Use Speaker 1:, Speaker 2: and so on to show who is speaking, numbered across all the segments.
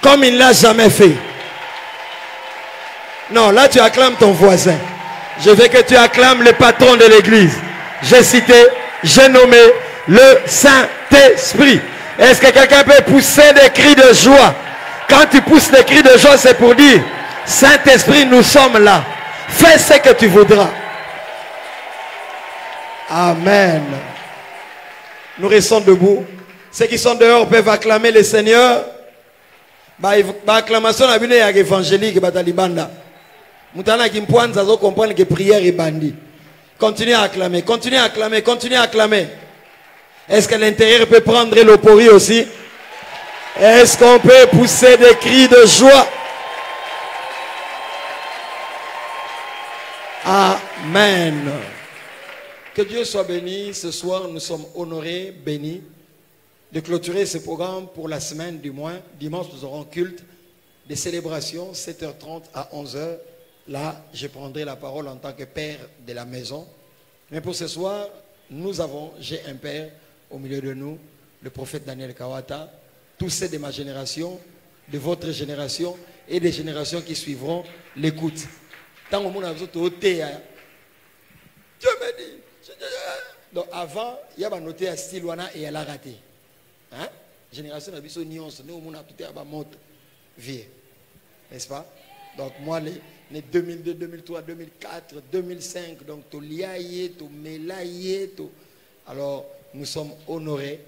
Speaker 1: comme il ne l'a jamais fait. Non, là tu acclames ton voisin. Je veux que tu acclames le patron de l'église. J'ai cité, j'ai nommé le Saint-Esprit. Est-ce que quelqu'un peut pousser des cris de joie? Quand tu pousses des cris de joie, c'est pour dire, Saint-Esprit, nous sommes là. Fais ce que tu voudras. Amen. Nous restons debout. Ceux qui sont dehors peuvent acclamer le Seigneur. Acclamation à l'évangélique Batalibanda. Moutana qui me comprendre que prière est bandit. Continuez à acclamer, continuez à acclamer, continuez à acclamer. Est-ce que l'intérieur peut prendre l'opori aussi? Est-ce qu'on peut pousser des cris de joie? Amen. Que Dieu soit béni. Ce soir, nous sommes honorés, bénis de clôturer ce programme pour la semaine du mois. Dimanche, nous aurons culte des célébrations, 7h30 à 11h. Là, je prendrai la parole en tant que père de la maison. Mais pour ce soir, j'ai un père au milieu de nous, le prophète Daniel Kawata. Tous ceux de ma génération, de votre génération et des générations qui suivront l'écoute. Tant que Dieu me dit. Donc avant, il y avait noté à Stilwana et elle a raté. Hein? Génération de Bissot Nyons, nous avons tout à monte vie. N'est-ce pas? Donc moi, les 2002, 2003, 2004, 2005, donc tout liaillé, tout mélaillé, tout. Alors nous sommes honorés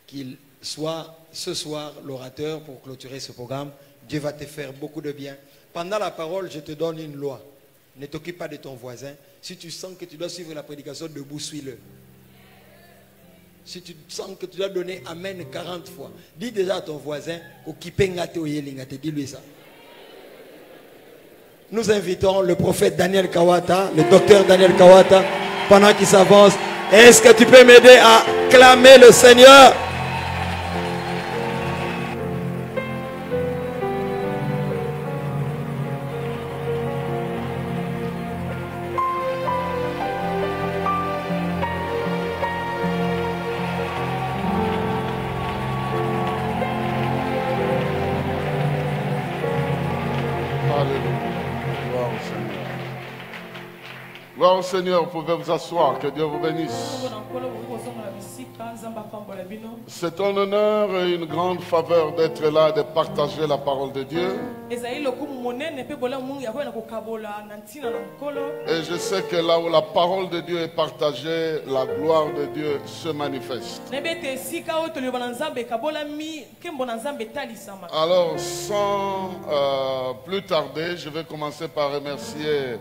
Speaker 1: qu'il soit ce soir l'orateur pour clôturer ce programme. Dieu va te faire beaucoup de bien. Pendant la parole, je te donne une loi. Ne t'occupe pas de ton voisin. Si tu sens que tu dois suivre la prédication, debout, suis-le. Si tu sens que tu dois donner Amen 40 fois, dis déjà à ton voisin, dis-lui ça. Nous invitons le prophète Daniel Kawata, le docteur Daniel Kawata, pendant qu'il s'avance. Est-ce que tu peux m'aider à clamer le Seigneur?
Speaker 2: Gloire au Seigneur, vous pouvez vous asseoir, que Dieu vous bénisse. C'est un honneur et une grande faveur d'être là, de partager la parole de Dieu. Et je sais que là où la parole de Dieu est partagée, la gloire de Dieu se manifeste. Alors, sans plus tarder, je vais commencer par remercier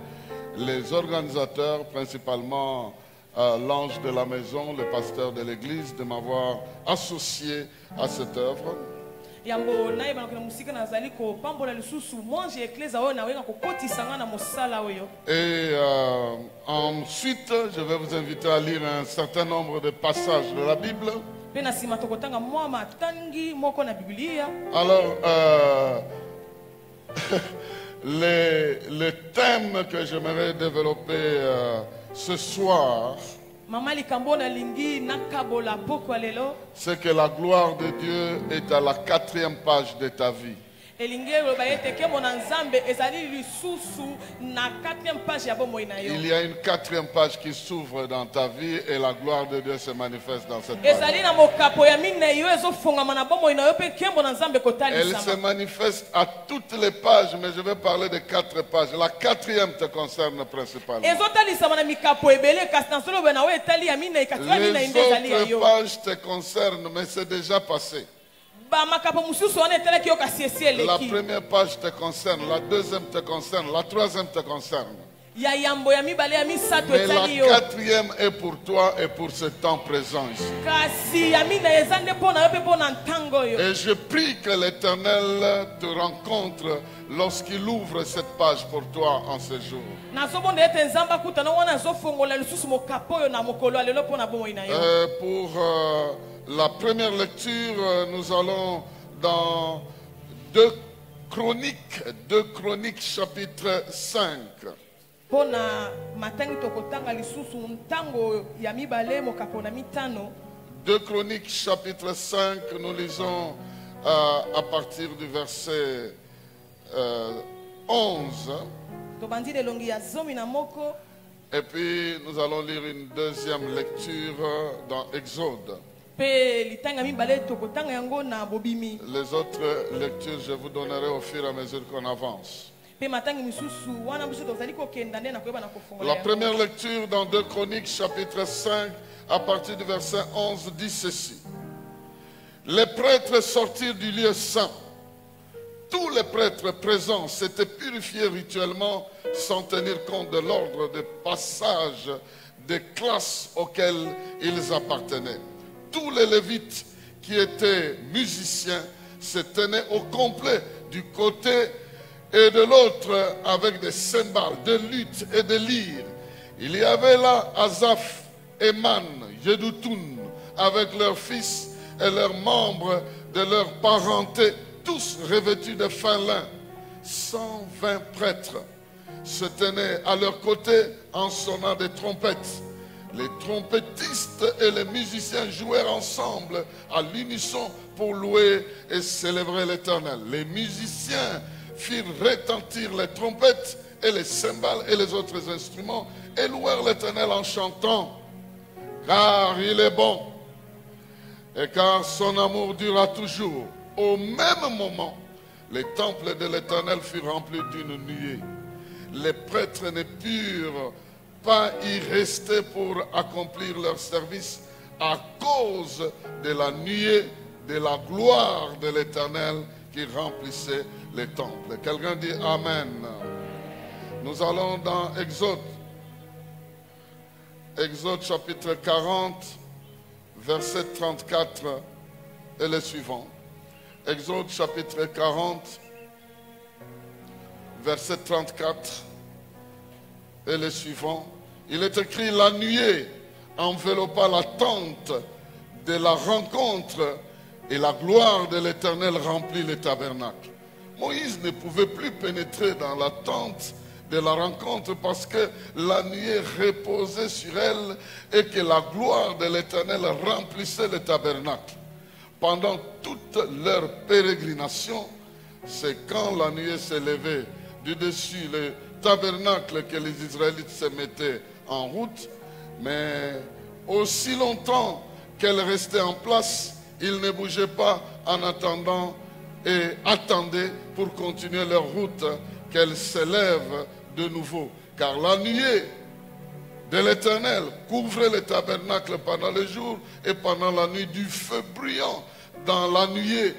Speaker 2: les organisateurs, principalement l'ange de la maison, le pasteur de l'église, de m'avoir associé à cette œuvre. Et ensuite, je vais vous inviter à lire un certain nombre de passages de la Bible. Alors, le thème que j'aimerais développer ce soir, c'est que la gloire de Dieu est à la 4e page de ta vie. Il y a une 4e page qui s'ouvre dans ta vie et la gloire de Dieu se manifeste dans cette page. Elle se manifeste à toutes les pages, mais je vais parler de 4 pages. La 4e te concerne principalement. Les autres pages te concernent, mais c'est déjà passé. La première page te concerne, la 2e te concerne, la 3e te concerne. Mais la 4e est pour toi et pour ce temps présent ici. Et je prie que l'Éternel te rencontre lorsqu'il ouvre cette page pour toi en ce jour. Pour la première lecture, nous allons dans 2 Chroniques chapitre 5. 2 Chroniques chapitre 5, nous lisons à partir du verset 11. Et puis nous allons lire une deuxième lecture dans Exode. Les autres lectures, je vous donnerai au fur et à mesure qu'on avance. La première lecture dans 2 Chroniques, chapitre 5, à partir du verset 11, dit ceci. Les prêtres sortirent du lieu saint. Tous les prêtres présents s'étaient purifiés rituellement sans tenir compte de l'ordre de passage des classes auxquelles ils appartenaient. Tous les Lévites qui étaient musiciens se tenaient au complet du côté et de l'autre avec des cymbales, de luth et de lyres. Il y avait là Asaph, Éman, Jeduthun, avec leurs fils et leurs membres de leur parenté, tous revêtus de fin lin. 120 prêtres se tenaient à leur côté en sonnant des trompettes. Les trompettistes et les musiciens jouèrent ensemble à l'unisson pour louer et célébrer l'Éternel. Les musiciens firent retentir les trompettes et les cymbales et les autres instruments et louèrent l'Éternel en chantant, car il est bon et car son amour durera toujours. Au même moment, les temples de l'Éternel furent remplis d'une nuée. Les prêtres ne purent pas y rester pour accomplir leur service à cause de la nuée de la gloire de l'Éternel qui remplissait les temples. Quelqu'un dit Amen. Nous allons dans Exode. Exode chapitre 40, verset 34 et les suivants. Exode chapitre 40, verset 34 et les suivants. Il est écrit, la nuée enveloppa la tente de la rencontre et la gloire de l'Éternel remplit le tabernacle. Moïse ne pouvait plus pénétrer dans la tente de la rencontre parce que la nuée reposait sur elle et que la gloire de l'Éternel remplissait le tabernacle. Pendant toute leur pérégrination, c'est quand la nuée s'est levée du dessus le tabernacle que les Israélites se mettaient en route, mais aussi longtemps qu'elle restait en place, ils ne bougeaient pas en attendant et attendaient pour continuer leur route qu'elle s'élève de nouveau. Car la nuée de l'Éternel couvrait le tabernacle pendant le jour et pendant la nuit du feu brûlant. Dans la nuée,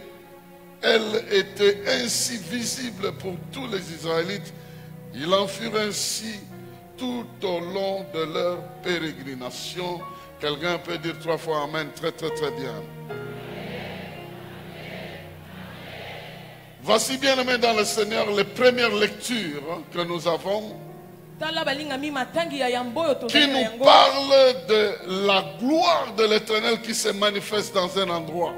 Speaker 2: elle était ainsi visible pour tous les Israélites. Il en fut ainsi tout au long de leur pérégrination. Quelqu'un peut dire 3 fois Amen, très très très bien. Voici bien aimé dans le Seigneur les premières lectures que nous avons qui nous parlent de la gloire de l'Éternel qui se manifeste dans un endroit.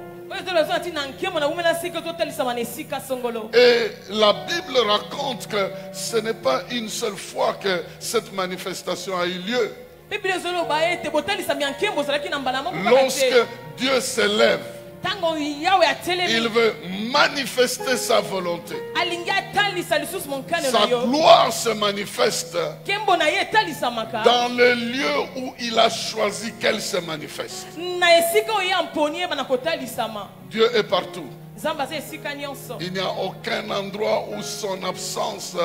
Speaker 2: Et la Bible raconte que ce n'est pas une seule fois que cette manifestation a eu lieu. Lorsque Dieu s'élève, il veut manifester sa volonté. Sa gloire se manifeste dans le lieu où il a choisi qu'elle se manifeste. Dieu est partout. Il n'y a aucun endroit où son absence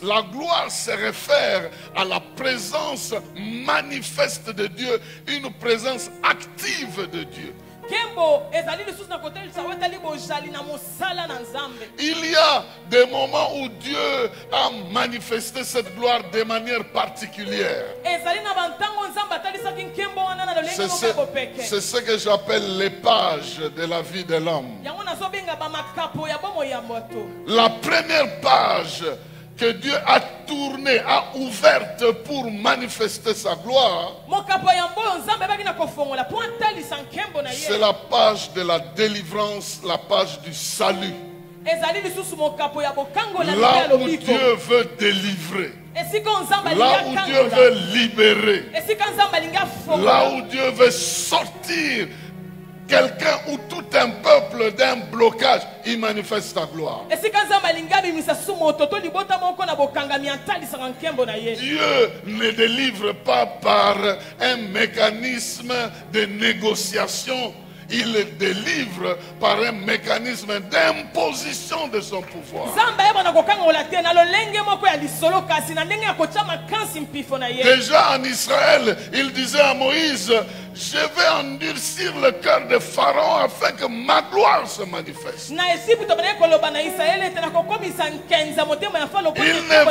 Speaker 2: la gloire se réfère à la présence manifeste de Dieu, une présence active de Dieu. Il y a des moments où Dieu a manifesté cette gloire de manière particulière. C'est ce que j'appelle les pages de la vie de l'homme. La première page que Dieu a tournée, a ouverte pour manifester sa gloire, c'est la page de la délivrance, la page du salut. Là où Dieu veut délivrer, là où Dieu veut libérer, là où Dieu veut sortir quelqu'un ou tout un peuple d'un blocage, il manifeste sa gloire. Dieu ne délivre pas par un mécanisme de négociation. Il délivre par un mécanisme d'imposition de son pouvoir. Déjà en Israël, il disait à Moïse, je vais endurcir le cœur de Pharaon afin que ma gloire se manifeste. Il ne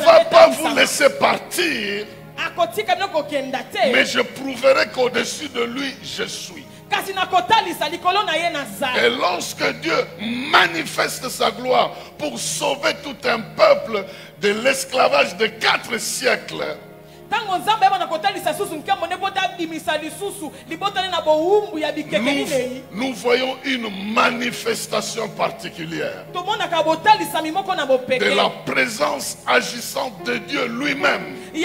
Speaker 2: va pas vous laisser partir, mais je prouverai qu'au-dessus de lui, je suis. Et lorsque Dieu manifeste sa gloire pour sauver tout un peuple de l'esclavage de 4 siècles, nous voyons une manifestation particulière de la présence agissante de Dieu lui-même. Je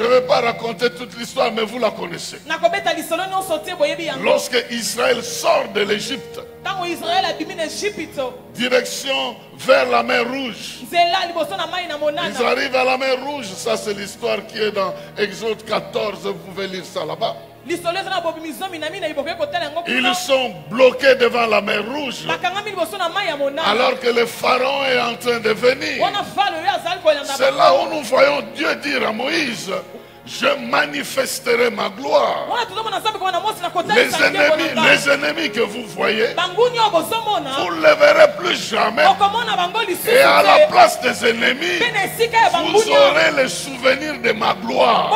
Speaker 2: ne vais pas raconter toute l'histoire, mais vous la connaissez. Lorsque Israël sort de l'Égypte, direction vers la mer Rouge, ils arrivent à la mer Rouge. Ça, c'est l'histoire qui est dans Exode 14. Vous pouvez lire ça là-bas. Ils sont bloqués devant la mer Rouge, alors que le pharaon est en train de venir. C'est là où nous voyons Dieu dire à Moïse, je manifesterai ma gloire. Les ennemis que vous voyez, vous ne les verrez plus jamais. Et à la place des ennemis, vous aurez le souvenir de ma gloire.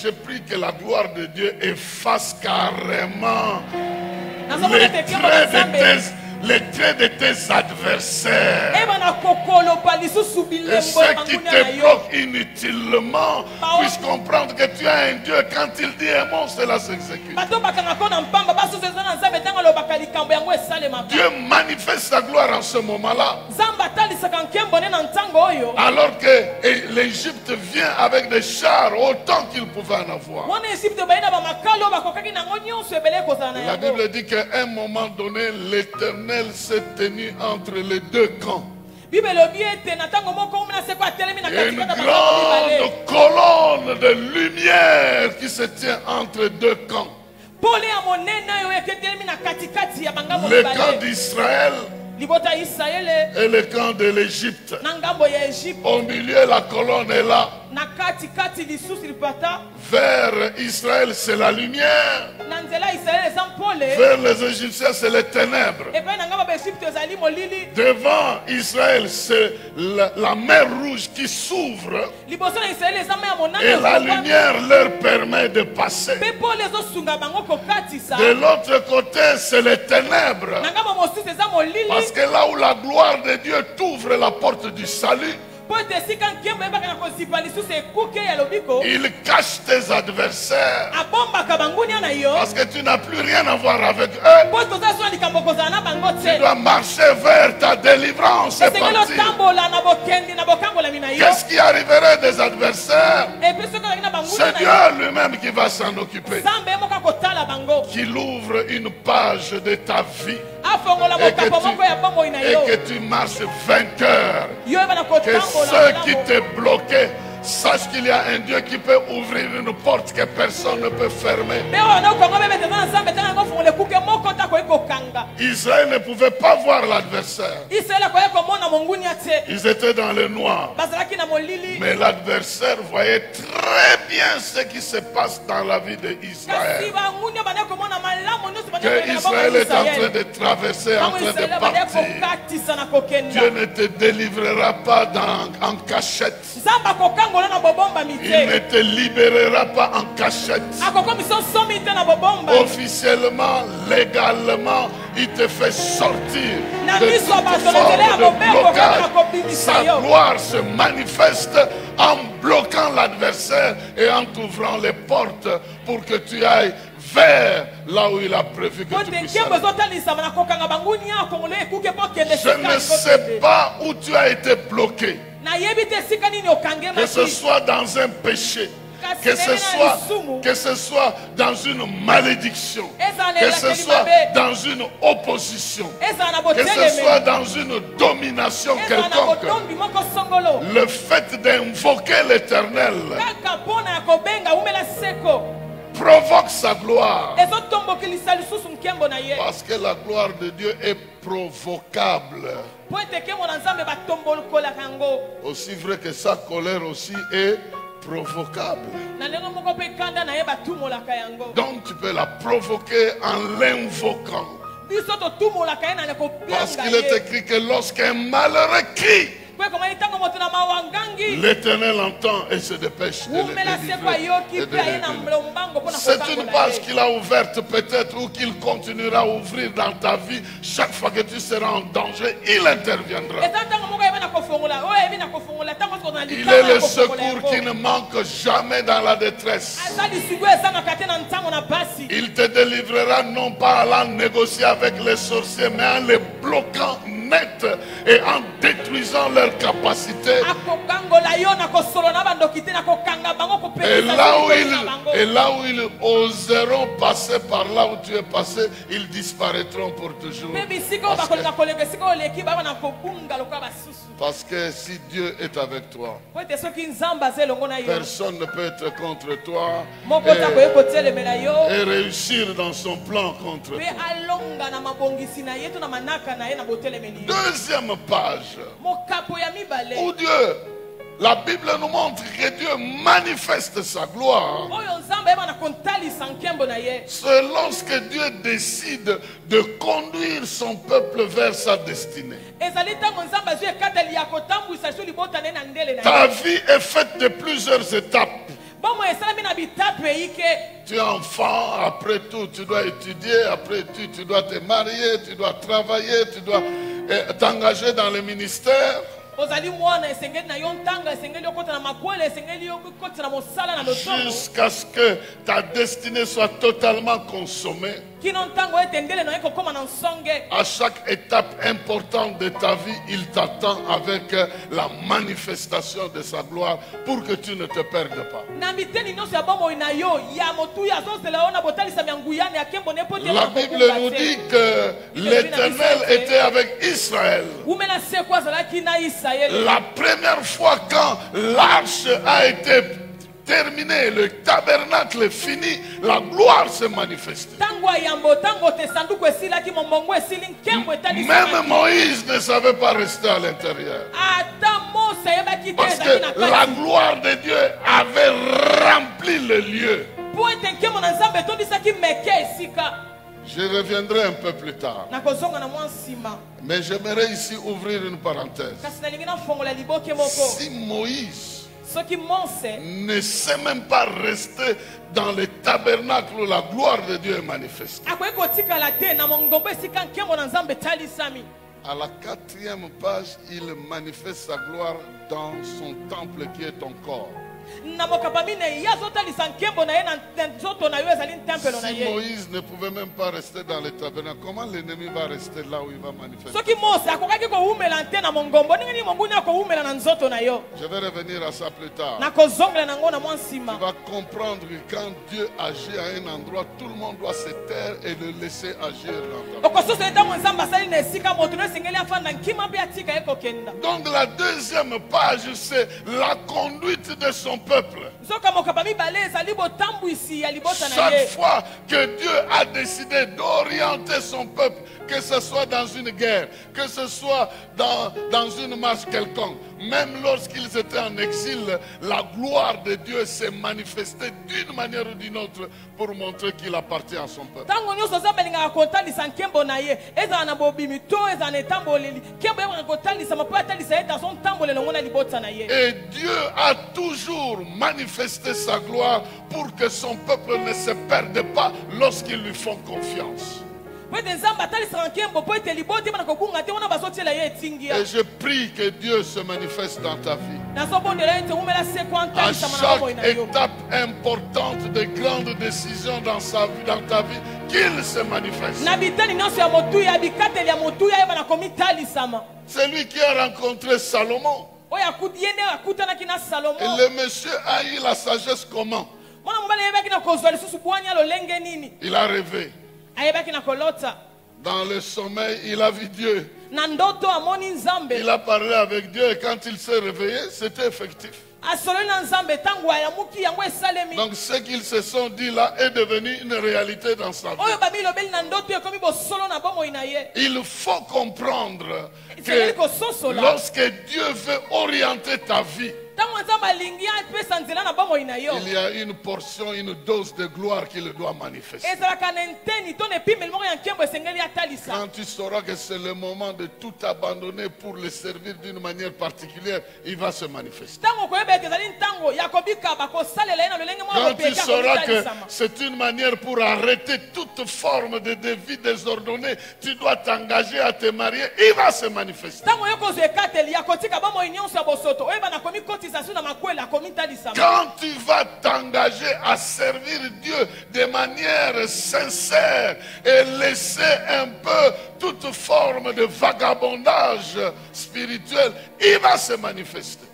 Speaker 2: Je prie que la gloire de Dieu efface carrément les traits de tes adversaires. Et ceux qui te bloquent inutilement puissent comprendre que tu as un Dieu. Quand il dit un mot, cela s'exécute. Dieu manifeste sa gloire en ce moment-là. Alors que l'Égypte vient avec des chars autant qu'il pouvait en avoir. La Bible dit qu'à un moment donné, l'Éternel s'est tenu entre les deux camps. Il y a une grande colonne de lumière qui se tient entre deux camps. Le camp d'Israël et le camp de l'Égypte. Au milieu, la colonne est là. Vers Israël, c'est la lumière. Vers les Égyptiens, c'est les ténèbres. Devant Israël, c'est la mer Rouge qui s'ouvre. Et la lumière leur permet de passer. De l'autre côté, c'est les ténèbres. Parce que là où la gloire de Dieu t'ouvre la porte du salut, il cache tes adversaires. Parce que tu n'as plus rien à voir avec eux. Tu dois marcher vers ta délivrance. Qu'est-ce qui arriverait des adversaires? C'est Dieu lui-même qui va s'en occuper. Qu'il ouvre une page de ta vie. Et que tu marches vainqueur. Que ceux qui te bloquaient sache qu'il y a un Dieu qui peut ouvrir une porte que personne ne peut fermer. Israël ne pouvait pas voir l'adversaire. Ils étaient dans le noir. Mais l'adversaire voyait très bien ce qui se passe dans la vie d'Israël. Que Israël est en train de traverser, en train de partir. Dieu ne te délivrera pas en cachette. Il ne te libérera pas en cachette. Officiellement, légalement, il te fait sortir de toute forme de blocage. Sa gloire se manifeste en bloquant l'adversaire et en t'ouvrant les portes pour que tu ailles vers là où il a prévu que tu puisses aller. Je ne sais pas où tu as été bloqué. Que ce soit dans un péché, que ce soit dans une malédiction, que ce soit dans une opposition, que ce soit dans une domination quelconque, le fait d'invoquer l'Éternel provoque sa gloire. Parce que la gloire de Dieu est provocable. Aussi vrai que sa colère aussi est provocable. Donc tu peux la provoquer en l'invoquant. Parce qu'il est écrit que lorsqu'un malheureux crie, l'Éternel entend et se dépêche de le délivrer. C'est une page qu'il a ouverte peut-être ou qu'il continuera à ouvrir dans ta vie. Chaque fois que tu seras en danger, il interviendra. Il est le secours qui ne manque jamais dans la détresse. Il te délivrera non pas en allant négocier avec les sorciers, mais en les bloquant net et en détruisant leur capacité. Et là où ils oseront passer par là où tu es passé, ils disparaîtront pour toujours. Parce que si Dieu est avec toi, personne ne peut être contre toi et réussir dans son plan contre toi. Deuxième page où Dieu, la Bible nous montre que Dieu manifeste sa gloire. C'est lorsque Dieu décide de conduire son peuple vers sa destinée. Ta vie est faite de plusieurs étapes. Tu es enfant, après tout, tu dois étudier, après tout, tu dois te marier, tu dois travailler, tu dois t'engager dans le ministère. Jusqu'à ce que ta destinée soit totalement consommée. À chaque étape importante de ta vie, il t'attend avec la manifestation de sa gloire pour que tu ne te perdes pas. La Bible nous dit que l'Éternel était avec Israël. La première fois quand l'arche a été terminée, le tabernacle est fini, la gloire s'est manifestée. Même Moïse ne savait pas rester à l'intérieur. Parce que la gloire de Dieu avait rempli le lieu. Je reviendrai un peu plus tard. Mais j'aimerais ici ouvrir une parenthèse. Si Moïse ne sait même pas rester dans le tabernacle où la gloire de Dieu est manifestée, à la 4e page, il manifeste sa gloire dans son temple qui est ton corps. Si Moïse ne pouvait même pas rester dans les tabernacles, comment l'ennemi va rester là où il va manifester? Je vais revenir à ça plus tard. Tu vas comprendre que quand Dieu agit à un endroit, tout le monde doit se taire et le laisser agir dans ta vie. Donc la deuxième page, c'est la conduite de son peuple. Chaque fois que Dieu a décidé d'orienter son peuple, que ce soit dans une guerre, que ce soit dans une marche quelconque, même lorsqu'ils étaient en exil, la gloire de Dieu s'est manifestée d'une manière ou d'une autre pour montrer qu'il appartient à son peuple. Et Dieu a toujours manifesté sa gloire pour que son peuple ne se perde pas lorsqu'ils lui font confiance. Et je prie que Dieu se manifeste dans ta vie. À chaque étape importante de grandes décisions dans ta vie, qu'il se manifeste. C'est lui qui a rencontré Salomon. Et le monsieur a eu la sagesse comment? Il a rêvé. Dans le sommeil, il a vu Dieu. Il a parlé avec Dieu et quand il s'est réveillé, c'était effectif. Donc ce qu'ils se sont dit là est devenu une réalité dans sa vie. Il faut comprendre que lorsque Dieu veut orienter ta vie, il y a une portion, une dose de gloire qu'il doit manifester. Quand tu sauras que c'est le moment de tout abandonner pour le servir d'une manière particulière, il va se manifester. Quand tu sauras que c'est une manière pour arrêter toute forme de vie désordonnée, tu dois t'engager à te marier, il va se manifester. Quand tu vas t'engager à servir Dieu de manière sincère et laisser un peu toute forme de vagabondage spirituel, il va se manifester.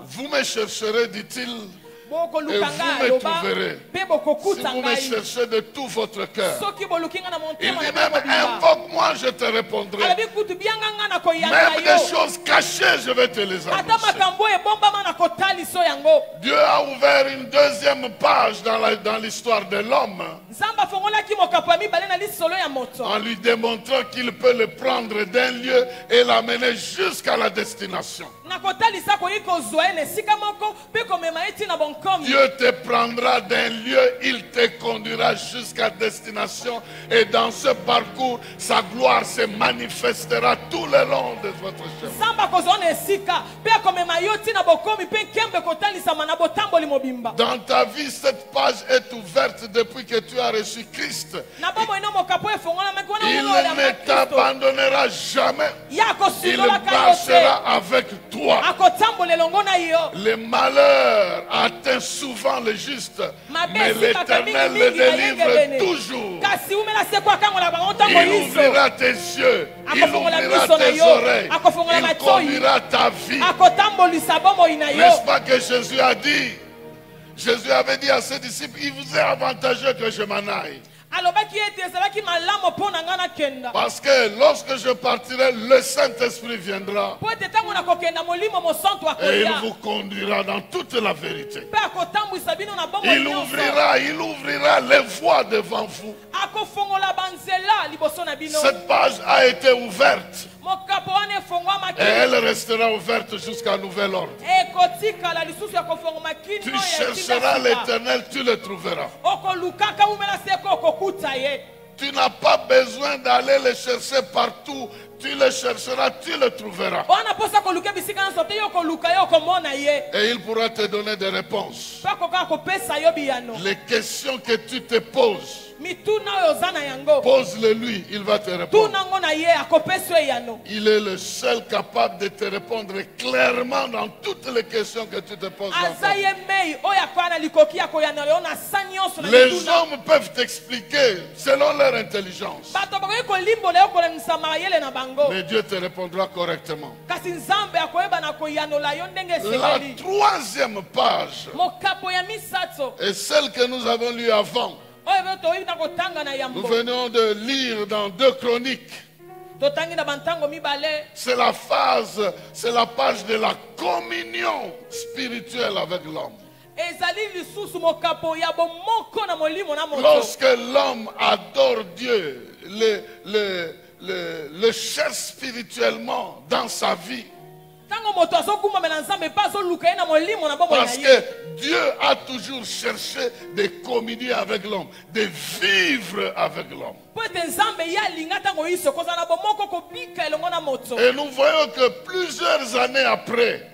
Speaker 2: Vous me chercherez, dit-il, et vous me trouverez. Si vous me cherchez de tout votre cœur. Il dit même, invoque-moi, je te répondrai. Même des choses cachées, je vais te les annoncer. Dieu a ouvert une deuxième page dans l'histoire de l'homme, en lui démontrant qu'il peut le prendre d'un lieu et l'amener jusqu'à la destination. Dieu te prendra d'un lieu, il te conduira jusqu'à destination et dans ce parcours, sa gloire se manifestera tout le long de votre chemin. Dans ta vie, cette page est ouverte depuis que tu as reçu Christ. Il ne t'abandonnera jamais. Il marchera avec toi. Le malheur atteint souvent le juste, mais l'Éternel le délivre toujours. Il ouvrira tes yeux, il ouvrira tes oreilles, il conduira ta vie. N'est-ce pas que Jésus a dit? Jésus avait dit à ses disciples, il vous est avantageux que je m'en aille. Parce que lorsque je partirai, le Saint-Esprit viendra et il vous conduira dans toute la vérité. Il ouvrira les voies devant vous. Cette page a été ouverte et elle restera ouverte jusqu'à nouvel ordre. Tu chercheras l'Éternel, tu le trouveras. Tu n'as pas besoin d'aller le chercher partout. Tu le chercheras, tu le trouveras. Et il pourra te donner des réponses. Les questions que tu te poses, Pose-le lui, il va te répondre. Il est le seul capable de te répondre clairement dans toutes les questions que tu te poses. Les hommes peuvent t'expliquer selon leur intelligence. Mais Dieu te répondra correctement. La troisième page est celle que nous avons lue avant. Nous venons de lire dans 2 Chroniques. C'est la page de la communion spirituelle avec l'homme. Lorsque l'homme adore Dieu, le cherche spirituellement dans sa vie. Parce que Dieu a toujours cherché de communier avec l'homme, de vivre avec l'homme. Et nous voyons que plusieurs années après,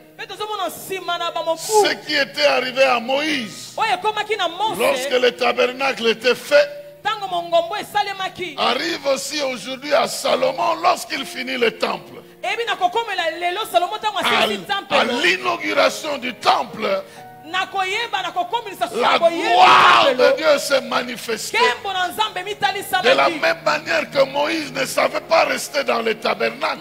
Speaker 2: ce qui était arrivé à Moïse, lorsque le tabernacle était fait, arrive aussi aujourd'hui à Salomon lorsqu'il finit le temple. À l'inauguration du temple, la gloire de Dieu s'est manifestée. De la même manière que Moïse ne savait pas rester dans le tabernacle,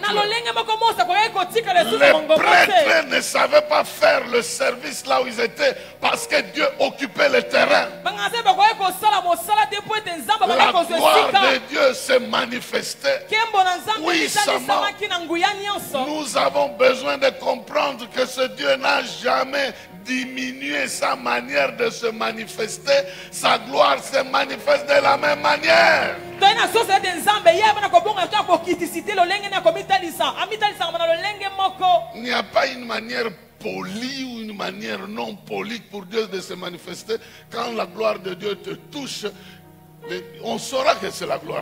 Speaker 2: les prêtres ne savaient pas faire le service là où ils étaient parce que Dieu occupait le terrain. La gloire de Dieu s'est manifestée puissamment. Nous avons besoin de comprendre que ce Dieu n'a jamais diminuer sa manière de se manifester. Sa gloire se manifeste de la même manière. Il n'y a pas une manière polie ou une manière non polie pour Dieu de se manifester. Quand la gloire de Dieu te touche, on saura que c'est la gloire.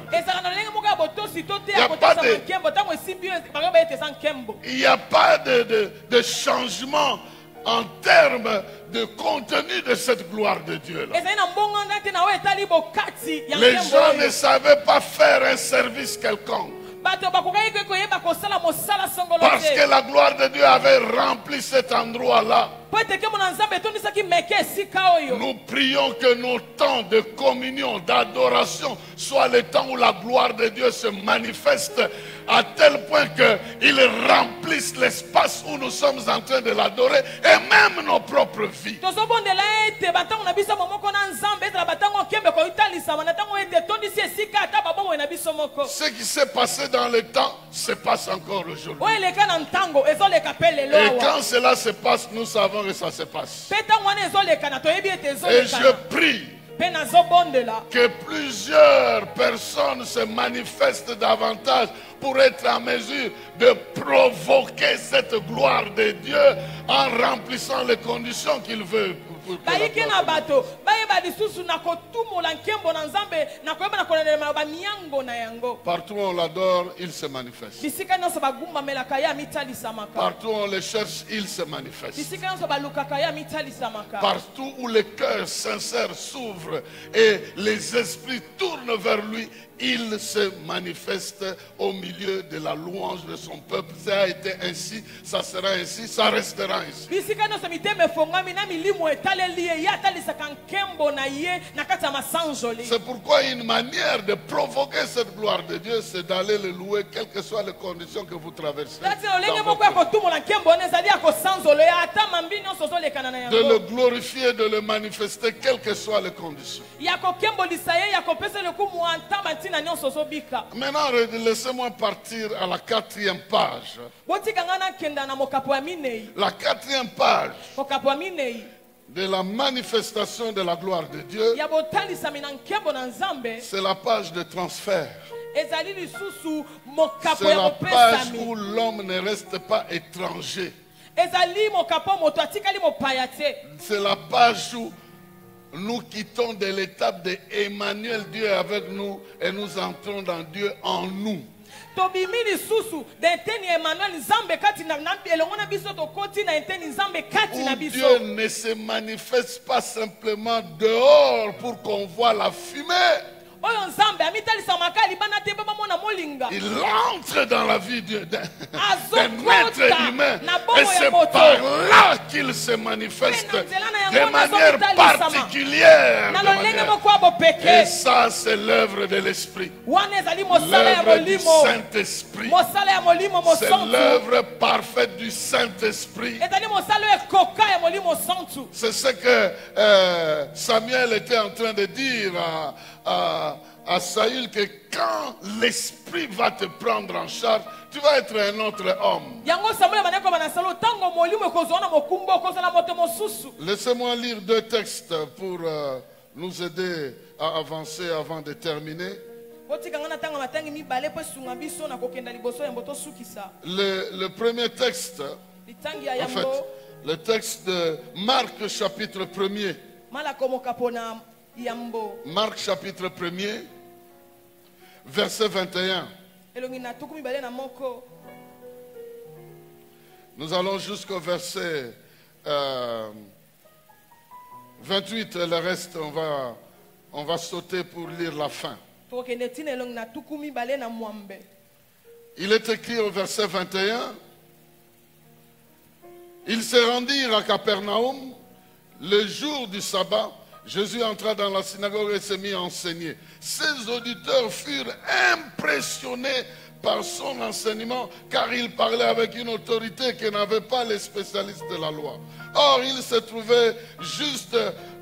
Speaker 2: Il n'y a pas de changement en termes de contenu de cette gloire de Dieu là. Les gens ne savaient pas faire un service quelconque. Parce que la gloire de Dieu avait rempli cet endroit-là. Nous prions que nos temps de communion, d'adoration soient les temps où la gloire de Dieu se manifeste à tel point qu'il remplisse l'espace où nous sommes en train de l'adorer et même nos propres vies. Ce qui s'est passé dans le temps se passe encore aujourd'hui. Et quand cela se passe, nous savons que ça se passe. Et je prie que plusieurs personnes se manifestent davantage pour être en mesure de provoquer cette gloire de Dieu en remplissant les conditions qu'il veut. Partout où on l'adore, il se manifeste. Partout où on le cherche, il se manifeste. Partout où le cœur sincère s'ouvre et les esprits tournent vers lui, il se manifeste au milieu de la louange de son peuple. Ça a été ainsi, ça sera ainsi, ça restera ainsi. C'est pourquoi une manière de provoquer cette gloire de Dieu, c'est d'aller le louer, quelles que soient les conditions que vous traversez. De le glorifier, de le manifester, quelles que soient les conditions. Maintenant, laissez-moi partir à la 4e page. La 4e page de la manifestation de la gloire de Dieu, c'est la page de transfert. C'est la page où l'homme ne reste pas étranger. C'est la page où nous quittons de l'étape de Emmanuel, Dieu est avec nous, et nous entrons dans Dieu en nous. Où Dieu ne se manifeste pas simplement dehors pour qu'on voit la fumée. Il entre dans la vie d'un être humain. Et c'est par là qu'il se manifeste de manière particulière. Et ça, c'est l'œuvre de l'Esprit. L'œuvre du Saint-Esprit. C'est l'œuvre parfaite du Saint-Esprit. C'est ce que Samuel était en train de dire à Saül, que quand l'Esprit va te prendre en charge, tu vas être un autre homme. Laissez-moi lire 2 textes pour nous aider à avancer avant de terminer. Le premier texte, en fait, le texte de Marc chapitre 1er. Marc chapitre 1er, verset 21. Nous allons jusqu'au verset 28 et le reste on va sauter pour lire la fin. Il est écrit au verset 21. Ils se rendirent à Capernaum le jour du sabbat. Jésus entra dans la synagogue et se mit à enseigner. Ses auditeurs furent impressionnés par son enseignement, car il parlait avec une autorité que n'avaient pas les spécialistes de la loi. Or, il se trouvait juste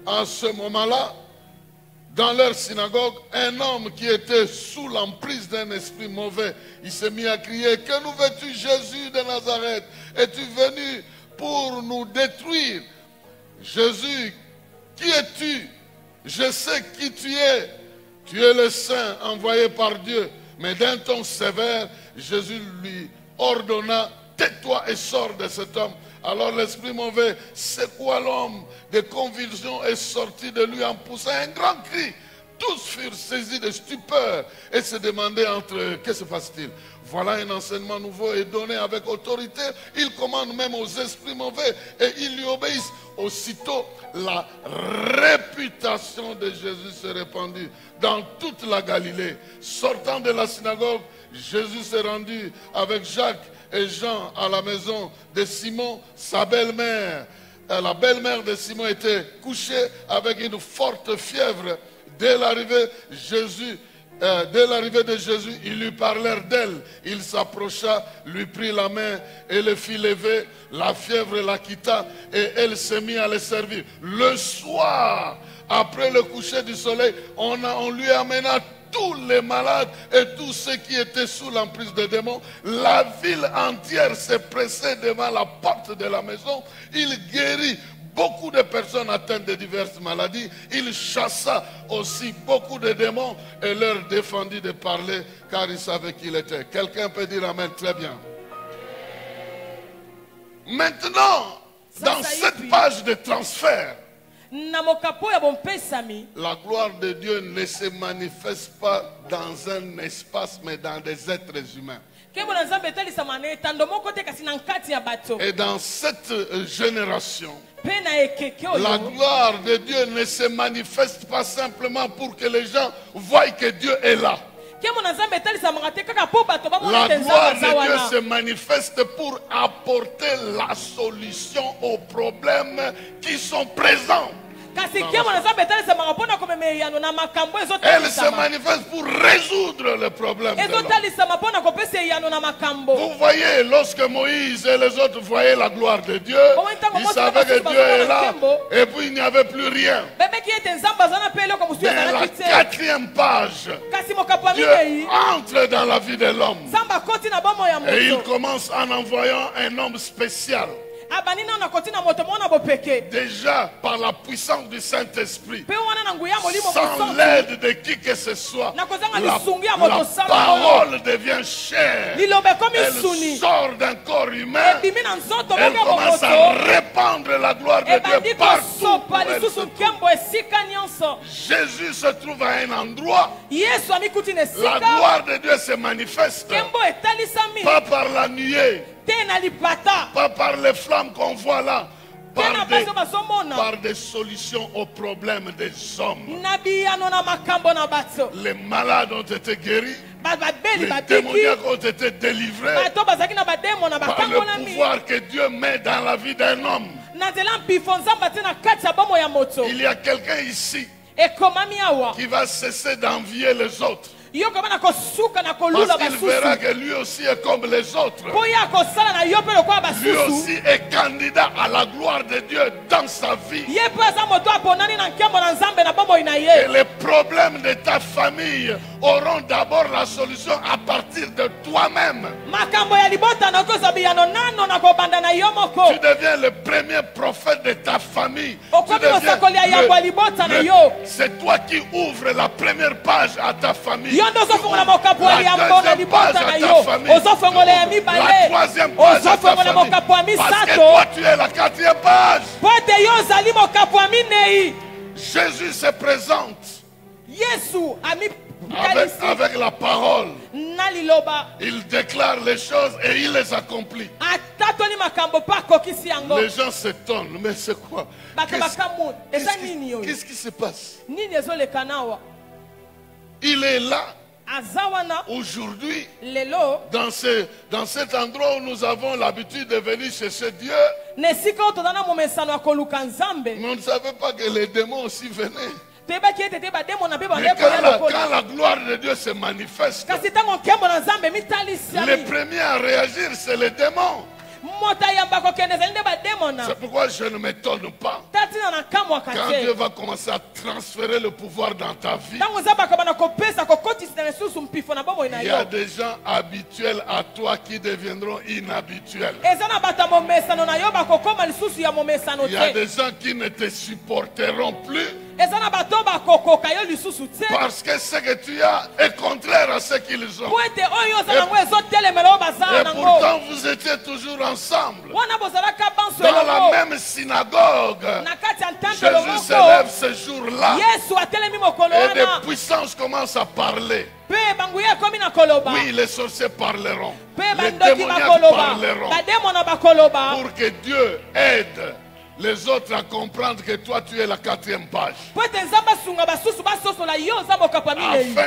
Speaker 2: à ce moment-là, dans leur synagogue, un homme qui était sous l'emprise d'un esprit mauvais. Il s'est mis à crier: que nous veux-tu, Jésus de Nazareth? Es-tu venu pour nous détruire? Jésus, qui es-tu? Je sais qui tu es. Tu es le Saint envoyé par Dieu. Mais d'un ton sévère, Jésus lui ordonna: tais-toi et sors de cet homme. Alors l'esprit mauvais secoua l'homme, des convulsions est sorti de lui en poussant un grand cri. Tous furent saisis de stupeur et se demandaient entre eux: que se passe-t-il? Voilà un enseignement nouveau et donné avec autorité. Il commande même aux esprits mauvais et ils lui obéissent. Aussitôt, la réputation de Jésus se répandit dans toute la Galilée. Sortant de la synagogue, Jésus s'est rendu avec Jacques et Jean à la maison de Simon, sa belle-mère. La belle-mère de Simon était couchée avec une forte fièvre. Dès l'arrivée de Jésus, ils lui parlèrent d'elle. Il s'approcha, lui prit la main et le fit lever. La fièvre la quitta et elle se mit à le servir. Le soir, après le coucher du soleil, on lui amena tous les malades et tous ceux qui étaient sous l'emprise des démons. La ville entière s'est pressée devant la porte de la maison. Il guérit beaucoup de personnes atteintes de diverses maladies. Il chassa aussi beaucoup de démons et leur défendit de parler, car il savait qui il était. Quelqu'un peut dire amen? Très bien. Maintenant, dans cette page de transfert, la gloire de Dieu ne se manifeste pas dans un espace, mais dans des êtres humains. Et dans cette génération, la gloire de Dieu ne se manifeste pas simplement pour que les gens voient que Dieu est là. La gloire de Dieu se manifeste pour apporter la solution aux problèmes qui sont présents. Elle se manifeste pour résoudre le problème de l'homme. Vous voyez, lorsque Moïse et les autres voyaient la gloire de Dieu, ils savaient que Dieu est là, et puis il n'y avait plus rien. Mais à la 4e page, Dieu entre dans la vie de l'homme et il commence en envoyant un homme spécial. Déjà par la puissance du Saint-Esprit, sans l'aide de qui que ce soit, la parole devient chair. Elle sort d'un corps humain. Elle commence à répandre la gloire de Dieu partout. Jésus se trouve à un endroit. La gloire de Dieu se manifeste pas par la nuée, pas par les flammes qu'on voit là, par des solutions aux problèmes des hommes. Les malades ont été guéris. Les démoniaques ont été délivrés par le pouvoir que Dieu met dans la vie d'un homme. Il y a quelqu'un ici qui va cesser d'envier les autres. Parce qu'il verra que lui aussi est comme les autres. Lui aussi est candidat à la gloire de Dieu dans sa vie. Et les problèmes de ta famille auront d'abord la solution à partir de toi-même. Tu deviens le premier prophète de ta famille. C'est toi qui ouvres la première page à ta famille. La deuxième page à ta famille. La troisième page à ta famille. Parce que toi tu es la quatrième page. Jésus se présente avec la parole. Il déclare les choses et il les accomplit. Les gens s'étonnent. Mais c'est quoi? Qu'est-ce qui se passe? Il est là aujourd'hui dans cet endroit où nous avons l'habitude de venir chercher Dieu. Mais on ne savait pas que les démons aussi venaient. Mais quand la gloire de Dieu se manifeste, les premiers à réagir, c'est les démons. C'est pourquoi je ne m'étonne pas quand Dieu va commencer à transférer le pouvoir dans ta vie. Il y a des gens habituels à toi qui deviendront inhabituels. Il y a des gens qui ne te supporteront plus parce que ce que tu as est contraire à ce qu'ils ont. Et pourtant vous étiez toujours ensemble dans la même synagogue. Jésus s'élève ce jour-là et des puissances commencent à parler. Oui, les sorciers parleront, les démoniaques parleront, pour que Dieu aide les autres à comprendre que toi tu es la quatrième page. Afin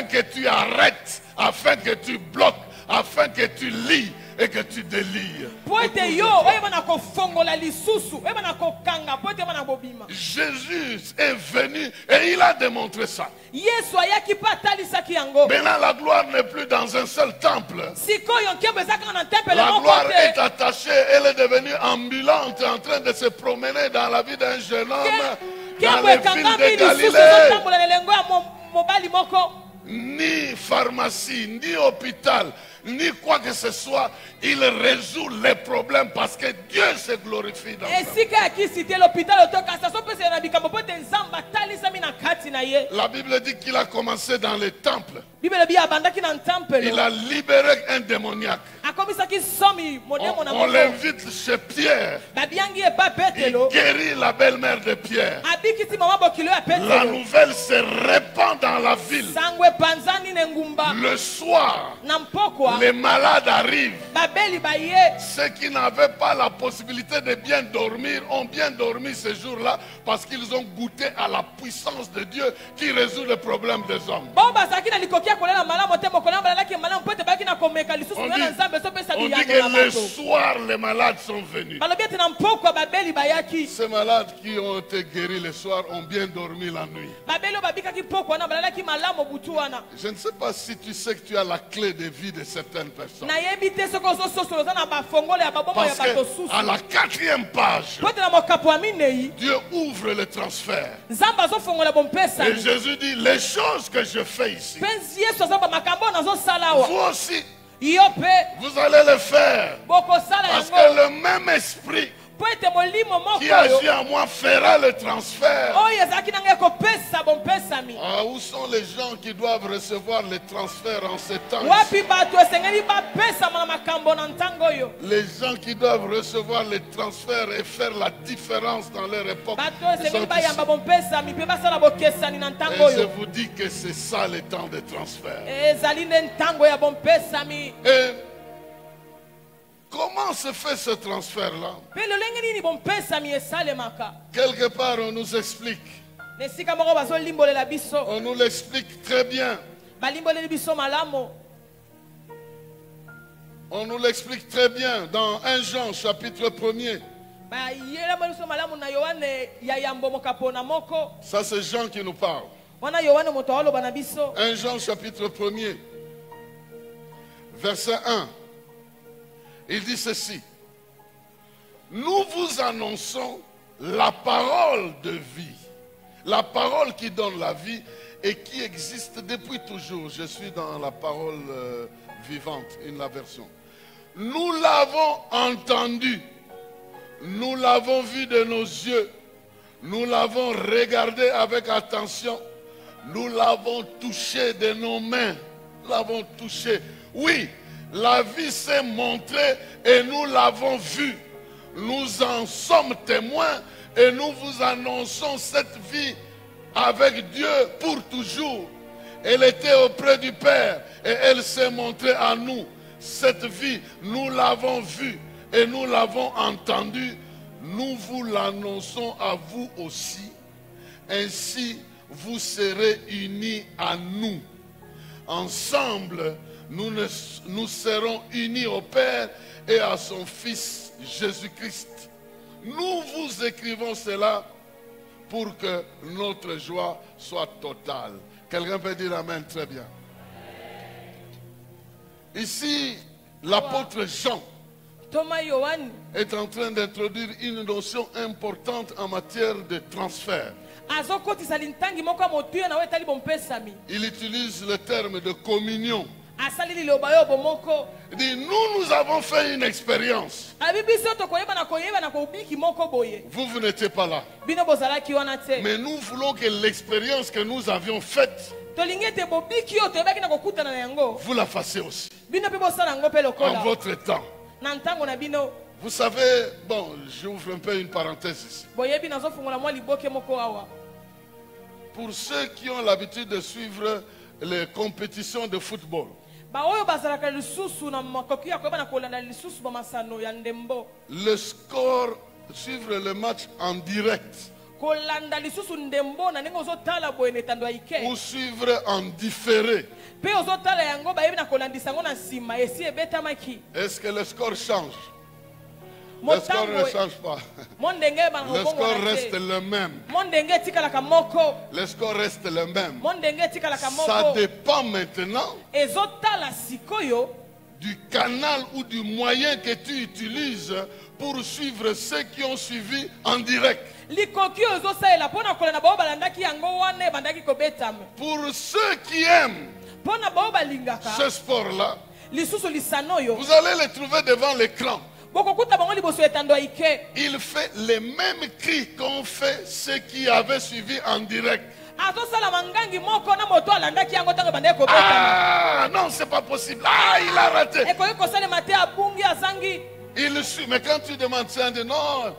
Speaker 2: que tu arrêtes, afin que tu bloques, afin que tu lis et que tu délies. Jésus est venu et il a démontré ça. Maintenant la gloire n'est plus dans un seul temple. La gloire est attachée, elle est devenue ambulante, en train de se promener dans la vie d'un jeune homme dans les villes de Galilée. Ni pharmacie, ni hôpital, ni quoi que ce soit, il résout les problèmes parce que Dieu se glorifie dans ça. La Bible dit qu'il a commencé dans les temples. Il a libéré un démoniaque. On l'invite chez Pierre. Il guérit la belle-mère de Pierre. La nouvelle se répand dans la ville. Le soir, les malades arrivent. Ceux qui n'avaient pas la possibilité de bien dormir ont bien dormi ce jour-là parce qu'ils ont goûté à la puissance de Dieu qui résout les problèmes des hommes. On dit que le soir les malades sont venus. Ces malades qui ont été guéris le soir ont bien dormi la nuit. Je ne sais pas si tu sais que tu as la clé de vie de certaines personnes. Parce qu'à la quatrième page, Dieu ouvre le transfert. Et Jésus dit, les choses que je fais ici, vous aussi, vous allez le faire. Parce que le même esprit qui agit en moi fera le transfert. Ah, où sont les gens qui doivent recevoir le transfert en ces temps? Les gens qui doivent recevoir le transfert et faire la différence dans leur époque. Et je vous dis que c'est ça le temps de transfert. Et comment se fait ce transfert-là?
Speaker 3: Pe lolenge nini bompesami esalemaka.
Speaker 2: Quelque part, on nous explique.
Speaker 3: Nesika moko bazolimbolela biso.
Speaker 2: On nous l'explique très bien.
Speaker 3: Balimboleli biso malamu.
Speaker 2: On nous l'explique très bien dans 1 Jean chapitre 1er.
Speaker 3: Bayela biso malamu na Yohane ya yambo mokapona moko.
Speaker 2: Ça c'est Jean qui nous parle.
Speaker 3: Wana Yohane moto aloba na biso.
Speaker 2: 1 Jean chapitre 1er. Verset 1. Il dit ceci. Nous vous annonçons la parole de vie. La parole qui donne la vie et qui existe depuis toujours. Je suis dans la parole vivante, la version. Nous l'avons entendu. Nous l'avons vu de nos yeux. Nous l'avons regardé avec attention. Nous l'avons touché de nos mains. Nous l'avons touché. Oui, la vie s'est montrée et nous l'avons vue. Nous en sommes témoins et nous vous annonçons cette vie avec Dieu pour toujours. Elle était auprès du Père et elle s'est montrée à nous. Cette vie, nous l'avons vue et nous l'avons entendue. Nous vous l'annonçons à vous aussi. Ainsi, vous serez unis à nous. Ensemble, nous serons unis au Père et à son Fils Jésus-Christ. Nous vous écrivons cela pour que notre joie soit totale. Quelqu'un peut dire Amen, très bien. Ici, l'apôtre Jean est en train d'introduire une notion importante en matière de transfert. Il utilise le terme de communion. Il dit, nous avons fait une expérience. Vous n'étiez pas là. Mais nous voulons que l'expérience que nous avions faite, vous la fassiez aussi. En votre temps. Vous savez, bon, j'ouvre un peu une parenthèse ici. Pour ceux qui ont l'habitude de suivre les compétitions de football, le score, suivre le match en direct ou suivre en différé, est-ce que le score change? Le score ne change pas. Le score reste le même. Le score reste le même. Ça dépend maintenant du canal ou du moyen que tu utilises pour suivre ceux qui ont suivi en direct. Pour ceux qui aiment ce sport-là, vous allez les trouver devant l'écran. Il fait les mêmes cris qu'ont fait ceux qui avaient suivi en direct. Ah non, c'est pas possible. Ah, il a raté. Il suit, mais quand tu demandes ça, il dit non,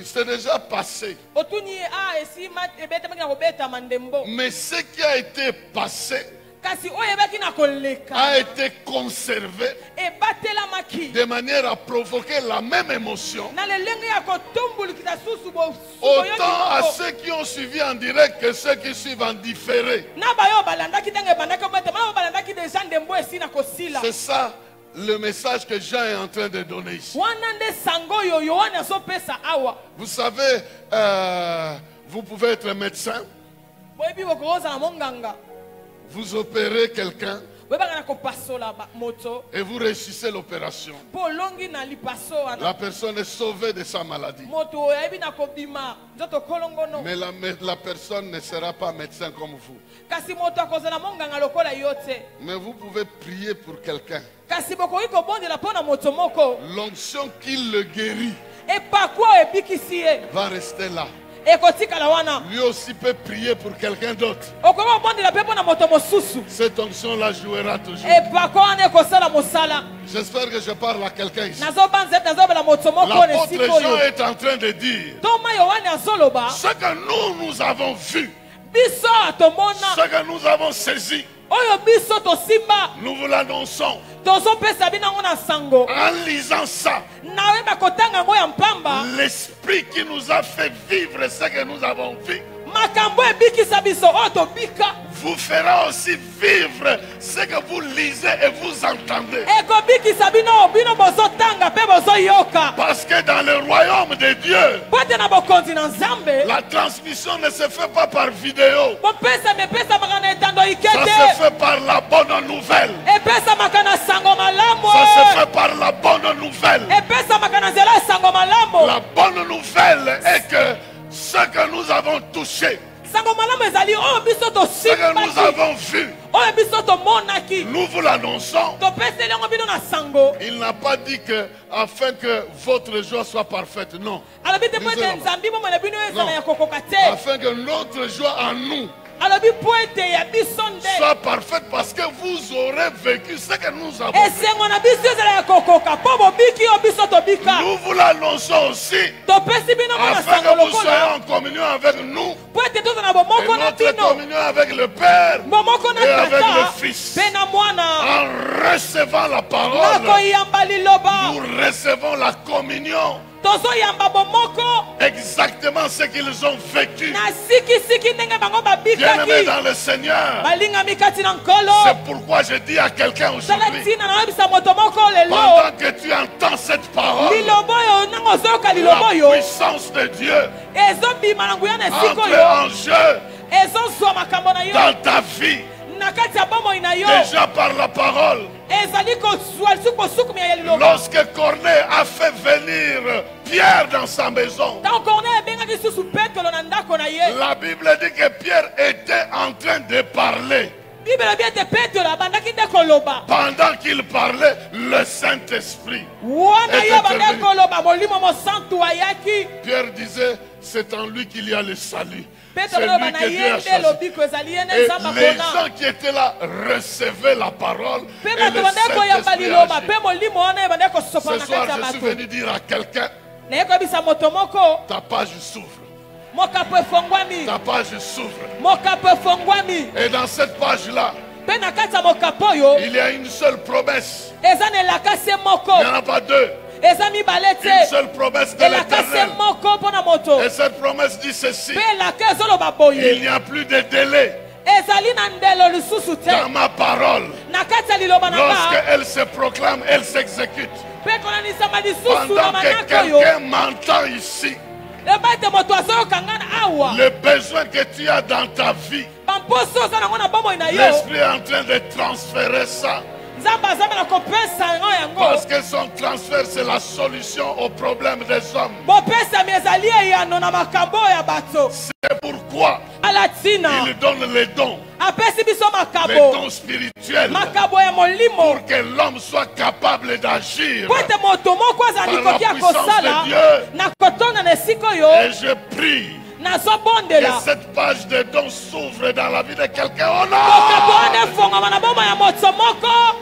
Speaker 2: c'est déjà passé. Mais ce qui a été passé a été conservé de manière à provoquer la même émotion autant à ceux qui ont suivi en direct que ceux qui suivent en différé. C'est ça le message que Jean est en train de donner ici. Vous savez, vous pouvez être médecin. Vous opérez quelqu'un et vous réussissez l'opération. La personne est sauvée de sa maladie. Mais la personne ne sera pas médecin comme vous. Mais vous pouvez prier pour quelqu'un. L'onction qui le guérit va rester là. Lui aussi peut prier pour quelqu'un d'autre. Cette onction-là jouera toujours. J'espère que je parle à quelqu'un ici. L'apôtre Jean est en train de dire ce que nous avons vu, ce que nous avons saisi,
Speaker 3: oyo biso tosimba
Speaker 2: Nous vous l'annonçons.
Speaker 3: tozopesa bino na sango
Speaker 2: En lisant ça,
Speaker 3: naweba kotanga yango ya mpamba
Speaker 2: l'esprit qui nous a fait vivre ce que nous avons vu
Speaker 3: makambo ebikisa biso oyo tobika
Speaker 2: vous fera aussi vivre ce que vous lisez et vous entendez.
Speaker 3: ekobikisa bino bino bozotanga mpe bozoyoka
Speaker 2: Parce que dans le royaume de Dieu,
Speaker 3: po te na bokonzi na nzambe
Speaker 2: la transmission ne se fait pas par vidéo.
Speaker 3: bopesami epesamaka na etando
Speaker 2: Ça se
Speaker 3: ikete
Speaker 2: fait par la bonne nouvelle.
Speaker 3: epesamaka na sango malamu
Speaker 2: Ça se fait par la bonne nouvelle.
Speaker 3: epesamaka na nzela ya sango malamu
Speaker 2: La bonne nouvelle est que ce que nous avons touché,
Speaker 3: sango malamu ezali oyo biso
Speaker 2: ce que nous
Speaker 3: tosimbaki
Speaker 2: avons vu,
Speaker 3: oyo biso tomonaki
Speaker 2: nous vous l'annonçons.
Speaker 3: topeseli yango bino na sango
Speaker 2: Il n'a pas dit que afin que votre joie soit parfaite, non.
Speaker 3: alobi te po
Speaker 2: Lisez
Speaker 3: ete
Speaker 2: là-bas.
Speaker 3: nzambi bomona bino
Speaker 2: Non.
Speaker 3: ezala ya kokoka te
Speaker 2: Afin que notre joie en nous
Speaker 3: alobi po ete ya biso nde
Speaker 2: soit parfaite parce que vous aurez vécu ce que nous avons vécu.
Speaker 3: esengo na biso ezala ya kokoka mpo bobiki oyo biso tobika
Speaker 2: Nous vous l'annonçons aussi
Speaker 3: topesi bino mo na
Speaker 2: afin
Speaker 3: sango
Speaker 2: que vous soyez
Speaker 3: lokola
Speaker 2: en communion avec nous
Speaker 3: po ete toza na
Speaker 2: et
Speaker 3: bomoko na
Speaker 2: notre
Speaker 3: bino
Speaker 2: communion avec le Père
Speaker 3: bomoko na
Speaker 2: et avec
Speaker 3: tata
Speaker 2: le Fils.
Speaker 3: mpe na mwana
Speaker 2: En recevant la
Speaker 3: na
Speaker 2: parole,
Speaker 3: koyamba liloba
Speaker 2: nous recevons la communion,
Speaker 3: tozoyamba bomoko
Speaker 2: exactement ce qu'ils ont vécu.
Speaker 3: na sikisiki ndenge bango
Speaker 2: Bien-aimés
Speaker 3: babikaki
Speaker 2: dans le Seigneur,
Speaker 3: balingami kati na nkolo
Speaker 2: c'est pourquoi je dis à quelqu'un
Speaker 3: tala
Speaker 2: aujourd'hui,
Speaker 3: ntina nayebisa moto moko lelo
Speaker 2: pendant que tu entends cette parole,
Speaker 3: liloba oyo ntango ozoyoka liloba
Speaker 2: la
Speaker 3: oyo
Speaker 2: puissance de Dieu
Speaker 3: ezobima na nguya na esika
Speaker 2: entre
Speaker 3: oyo
Speaker 2: en jeu
Speaker 3: ezozwa makambo na yo
Speaker 2: dans ta vie,
Speaker 3: na kati ya bomoi na yo
Speaker 2: déjà par la parole.
Speaker 3: ezali kozwa kosukumia ya liloba
Speaker 2: Lorsque Corneille a fait venir Pierre dans sa maison,
Speaker 3: ntango corneille abengaki susu petelo na ndako na ye
Speaker 2: la Bible dit que Pierre était en train de parler.
Speaker 3: bible elobi ete petelo abandaki nde koloba
Speaker 2: Pendant qu'il parlait, le Saint-Esprit.
Speaker 3: wana
Speaker 2: Était
Speaker 3: ye abandaki
Speaker 2: venu.
Speaker 3: koloba molimo mosantu ayaki
Speaker 2: Pierre disait, c'est en lui qu'il y a le salut. C'est
Speaker 3: petelo eloba
Speaker 2: lui
Speaker 3: na
Speaker 2: que
Speaker 3: ye
Speaker 2: Dieu a
Speaker 3: nde
Speaker 2: choisi.
Speaker 3: lobiko ezali ye nde
Speaker 2: Et
Speaker 3: nzambe
Speaker 2: les
Speaker 3: apona
Speaker 2: gens qui étaient là recevaient la parole.
Speaker 3: mpe
Speaker 2: Et
Speaker 3: bato
Speaker 2: le
Speaker 3: bandaki koyamba
Speaker 2: Saint-Esprit
Speaker 3: liloba
Speaker 2: agit.
Speaker 3: mpe molimo wana ebandaki kosopa
Speaker 2: Ce
Speaker 3: na
Speaker 2: soir,
Speaker 3: kati ya
Speaker 2: je suis
Speaker 3: bato
Speaker 2: venu dire à quelqu'un,
Speaker 3: naye koyebisa moto moko
Speaker 2: ta page s'ouvre.
Speaker 3: mokapo efongwami
Speaker 2: Ta page s'ouvre.
Speaker 3: mokapo efongwami
Speaker 2: Et dans cette page-là,
Speaker 3: mpe na kati ya mokapo oyo
Speaker 2: il y a une seule promesse.
Speaker 3: eza na elakasi moko
Speaker 2: Il n'y en a pas deux.
Speaker 3: eza mibale
Speaker 2: Une
Speaker 3: te
Speaker 2: seule promesse de
Speaker 3: elakasi
Speaker 2: l'Éternel.
Speaker 3: moko mpo na moto
Speaker 2: Et cette promesse dit ceci.
Speaker 3: mpe elaka ezoloba boye
Speaker 2: Il n'y a plus de délai
Speaker 3: ezali na ndelo lisusu te
Speaker 2: dans ma parole.
Speaker 3: na kati ya liloba na nga
Speaker 2: Lorsqu'elle se proclame, elle s'exécute.
Speaker 3: mpe konanisama lisusu na
Speaker 2: Pendant que
Speaker 3: manaka oyo
Speaker 2: quelqu'un m'entend ici,
Speaker 3: eba ete moto azoyoka nga na awa
Speaker 2: le besoin que tu as dans ta vie,
Speaker 3: bamposi oza nango na bomoi na yo
Speaker 2: l'Esprit est en train de transférer ça.
Speaker 3: nzambe azabe na kopesa yango yango
Speaker 2: Parce que son transfert, c'est la solution aux problèmes des hommes.
Speaker 3: bopesami ezali eyano na makambo oyo ya bato
Speaker 2: C'est pourquoi
Speaker 3: ala ntina
Speaker 2: il donne les dons,
Speaker 3: apesi biso
Speaker 2: les
Speaker 3: makabo
Speaker 2: dons spirituels,
Speaker 3: makabo ya molimo
Speaker 2: pour que l'homme soit capable d'agir.
Speaker 3: po ete moto moko azala
Speaker 2: Par la
Speaker 3: likoki ya
Speaker 2: puissance
Speaker 3: kosala
Speaker 2: de Dieu.
Speaker 3: na kotonda na esika oyo
Speaker 2: Et je prie que
Speaker 3: nazobondela
Speaker 2: cette page de dons s'ouvre dans la vie de quelqu'un. Oh
Speaker 3: makabo wana
Speaker 2: non!
Speaker 3: efongama na bomoi ya moto moko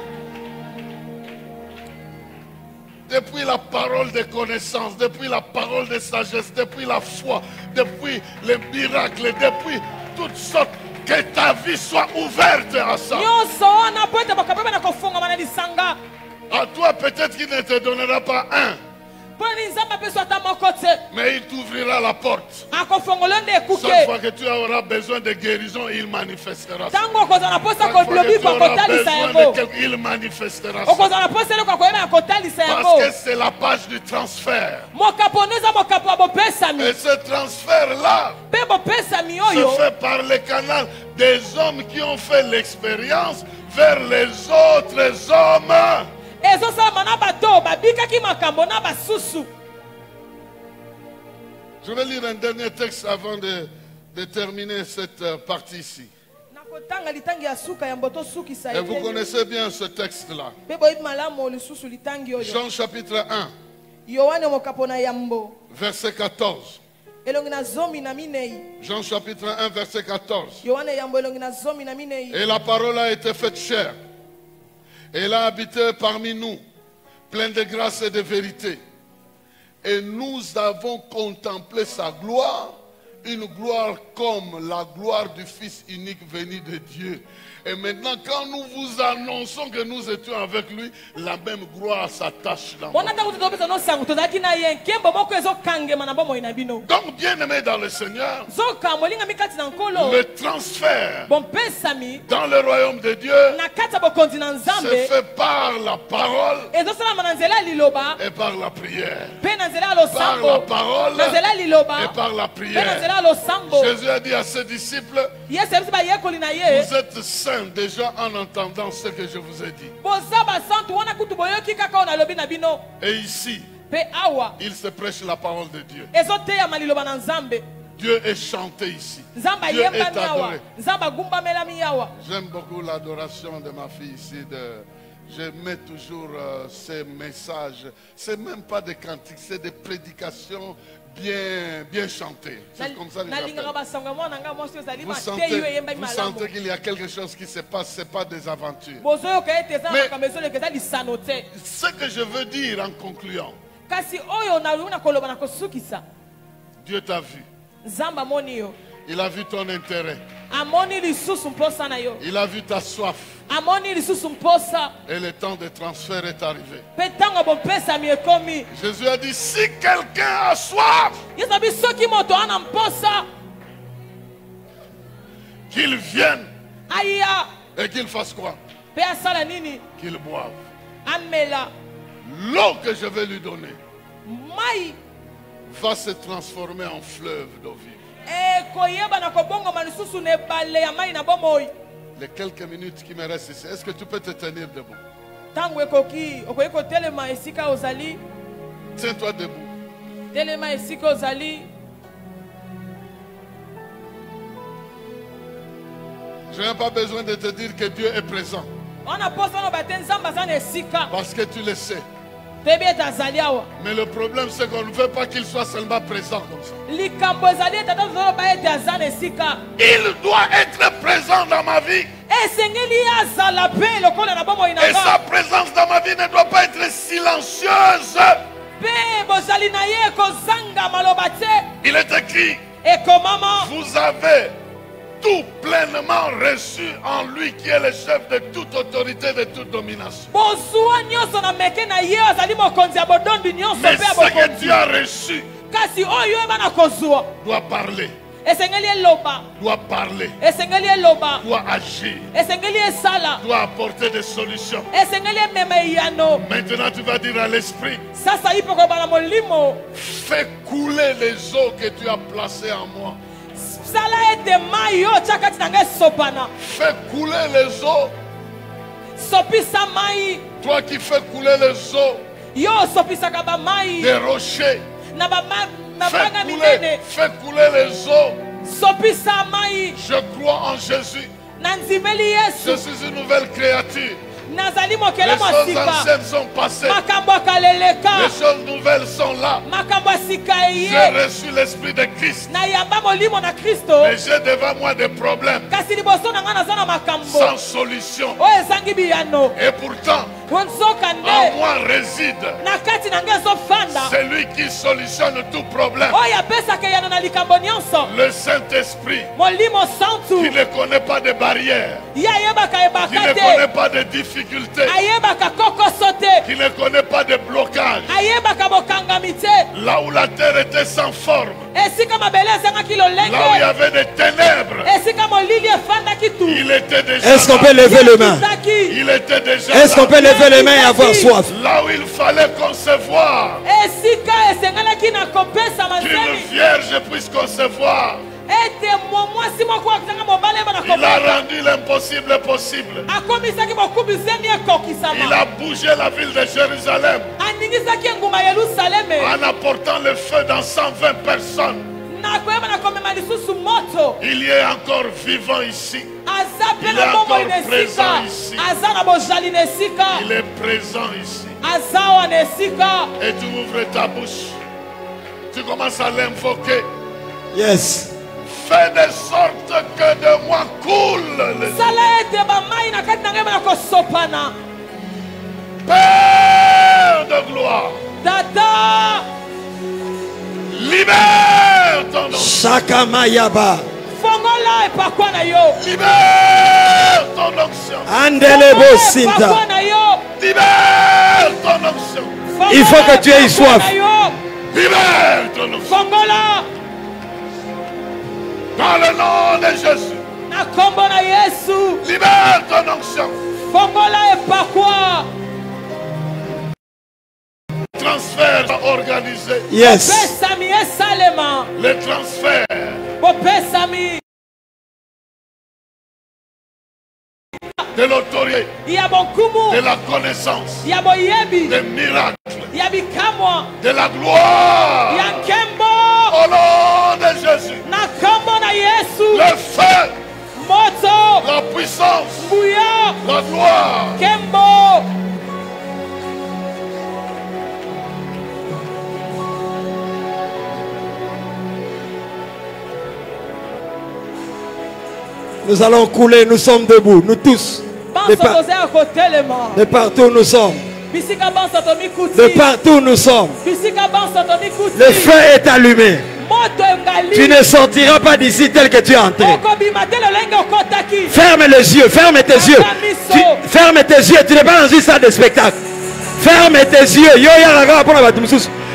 Speaker 2: Depuis la parole de connaissance, depuis la parole de sagesse, depuis la foi, depuis les miracles, depuis toutes sortes, que ta vie soit ouverte à ça.
Speaker 3: nyonso wana po ete makambo ebe na kofongama na lisanga
Speaker 2: À toi, peut-être qu'il ne te donnera pas un,
Speaker 3: mpo nini nzambe apeso ata moko te
Speaker 2: mais il t'ouvrira la porte.
Speaker 3: akofongola nde
Speaker 2: Chaque
Speaker 3: ekuke
Speaker 2: fois que tu auras besoin de guérison, il manifestera ça.
Speaker 3: ntango okozala na posa
Speaker 2: Chaque fois que tu
Speaker 3: kolobiko
Speaker 2: auras
Speaker 3: akotalisa
Speaker 2: besoin
Speaker 3: yango
Speaker 2: de quelque, il manifestera ça.
Speaker 3: okozala na posa eloko akoyeba ya kotalisa
Speaker 2: Parce
Speaker 3: yango
Speaker 2: que c'est la page du transfert.
Speaker 3: mokapo no eza mokapo ya bopesami
Speaker 2: Et ce transfert-là
Speaker 3: mpe bopesami
Speaker 2: se
Speaker 3: oyo
Speaker 2: fait par le canal des hommes qui ont fait l'expérience vers les autres hommes.
Speaker 3: ezosalama na bato babikaki makambo na basusu
Speaker 2: Je vais lire un dernier texte avant de terminer cette partie ici.
Speaker 3: nakotanga litangi ya suka ya mboto sukisa
Speaker 2: Et vous connaissez bien ce texte-là.
Speaker 3: mpe boyebi malamu lisusu litangi oyo
Speaker 2: Jean chapitre 1,
Speaker 3: yohane mokapo na yambo
Speaker 2: verset 14.
Speaker 3: elongi na zomi na minei
Speaker 2: Jean chapitre 1, verset 14.
Speaker 3: yohane yambo elongi na zomi na minei
Speaker 2: Et la parole a été faite chair. Elle a habité parmi nous, pleine de grâce et de vérité. Et nous avons contemplé sa gloire, une gloire comme la gloire du Fils unique venu de Dieu, Et maintenant, quand nous vous annonçons que nous étions avec lui, la même gloire s'attache dans nous. Donc, bien-aimés dans le Seigneur, le transfert dans le royaume de Dieu se fait par la parole et par la prière. Par la parole et par la prière. Jésus a dit à ses disciples, vous êtes saints déjà en entendant ce que je vous ai dit. Et ici, il se prêche la parole de Dieu. Dieu est chanté ici. Dieu est adoré. J'aime beaucoup l'adoration de ma fille ici. Je mets toujours ces messages. Ce n'est même pas des cantiques, c'est des prédications bien chantées. C'est comme ça que j'appelle. Vous sentez qu'il y a quelque chose qui se passe, ce n'est pas des aventures. Mais ce que je veux dire en concluant, Dieu t'a vu. Il a vu ton intérêt. Il a vu ta soif. Et le temps de transfert est arrivé. Jésus a dit, si quelqu'un a soif, qu'il vienne et qu'il fasse quoi? Qu'il boive. L'eau que je vais lui donner va se transformer en fleuve d'eau vive. Les quelques minutes qui me restent ici, est-ce que tu peux te tenir debout? Tiens-toi debout. Je n'ai pas besoin de te dire que Dieu est présent. Parce que tu le sais. Mais le problème, c'est qu'on ne veut pas qu'il soit seulement présent comme ça. Il doit être présent dans ma vie. Et sa présence dans ma vie ne doit pas être silencieuse. Il est écrit, vous avez tout pleinement reçu en lui qui est le chef de toute autorité, de toute domination. Mais ce que tu as reçu doit parler. Doit parler. Doit agir. Doit apporter des solutions. Maintenant tu vas dire à l'esprit, fais couler les eaux que tu as placées en moi. Fais couler les eaux. Toi qui fais couler les eaux des rochers. Fais couler les eaux. Je crois en Jésus. Je suis une nouvelle créature. Les choses anciennes sont passées. Les choses nouvelles sont là. J'ai reçu l'esprit de Christ. Mais j'ai devant moi des problèmes sans solution. Et pourtant, en moi réside celui qui solutionne tout problème. Le Saint-Esprit qui ne connaît pas de barrières, qui ne connaît pas de difficultés, qui ne connaît pas de blocage. Là où la terre était sans forme, là où il y avait des ténèbres, il était déjà.
Speaker 1: Est-ce qu'on peut lever les mains?
Speaker 2: Il était déjà.
Speaker 1: Est-ce qu'on peut lever les mains et avoir soif?
Speaker 2: Là où il fallait concevoir, qu'une vierge puisse concevoir. Il a rendu l'impossible possible. Il a bougé la ville de Jérusalem en apportant le feu dans 120 personnes. Il est encore vivant ici. Il est encore présent ici. Il est présent ici. Et tu ouvres ta bouche. Tu commences à l'invoquer.
Speaker 1: Yes.
Speaker 2: Fais de sorte que de moi coule les eaux. Père de gloire, libère ton nom.
Speaker 1: Shakamayaba.
Speaker 3: et par quoi na yo.
Speaker 2: Libère ton onction.
Speaker 1: Andelebo Sinta.
Speaker 2: Libère ton onction.
Speaker 1: Il faut que tu aies soif.
Speaker 2: Libère ton onction.
Speaker 3: Fongola.
Speaker 2: Dans le nom de Jésus.
Speaker 3: Na kombo na Yesu.
Speaker 2: Libère ton onction.
Speaker 3: Fongola et par quoi?
Speaker 2: Transfert organisé.
Speaker 1: Yes.
Speaker 3: Pesami et Salema.
Speaker 2: Le transfert.
Speaker 3: Pesami.
Speaker 2: De l'autorité.
Speaker 3: Yabokumu.
Speaker 2: De la connaissance.
Speaker 3: Yaboyebi.
Speaker 2: Des miracles.
Speaker 3: Yabikamwa.
Speaker 2: De la gloire.
Speaker 3: Yankembo.
Speaker 2: Au nom de Jésus.
Speaker 3: Na kombo na Yesu.
Speaker 2: Le feu.
Speaker 3: Moto.
Speaker 2: La puissance.
Speaker 3: Bouya.
Speaker 2: La gloire.
Speaker 3: Kembo.
Speaker 1: Nous allons couler, nous sommes debout, nous tous. De partout nous sommes. De partout nous sommes. Le feu est allumé. Tu ne sortiras pas d'ici tel que tu es entré. Ferme les yeux, ferme tes yeux. Ferme tes yeux, tu n'es pas dans une salle de spectacle. Ferme tes yeux.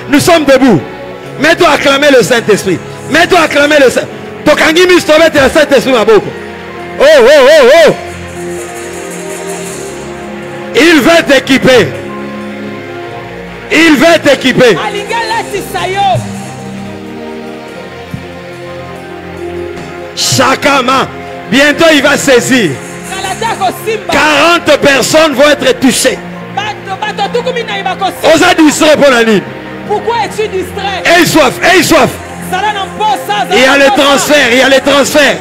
Speaker 1: Nous sommes debout. Mets-toi à acclamer le Saint-Esprit. Mets-toi à acclamer le Saint-Esprit. Oh, oh, oh, oh. Il veut t'équiper. Il veut t'équiper. Chacun, bientôt il va saisir. 40 personnes vont être touchées. Osa distrait pour la ligne.
Speaker 3: Pourquoi es-tu distrait?
Speaker 1: Aie soif, aie soif. Il y a les transferts, il y a les transferts.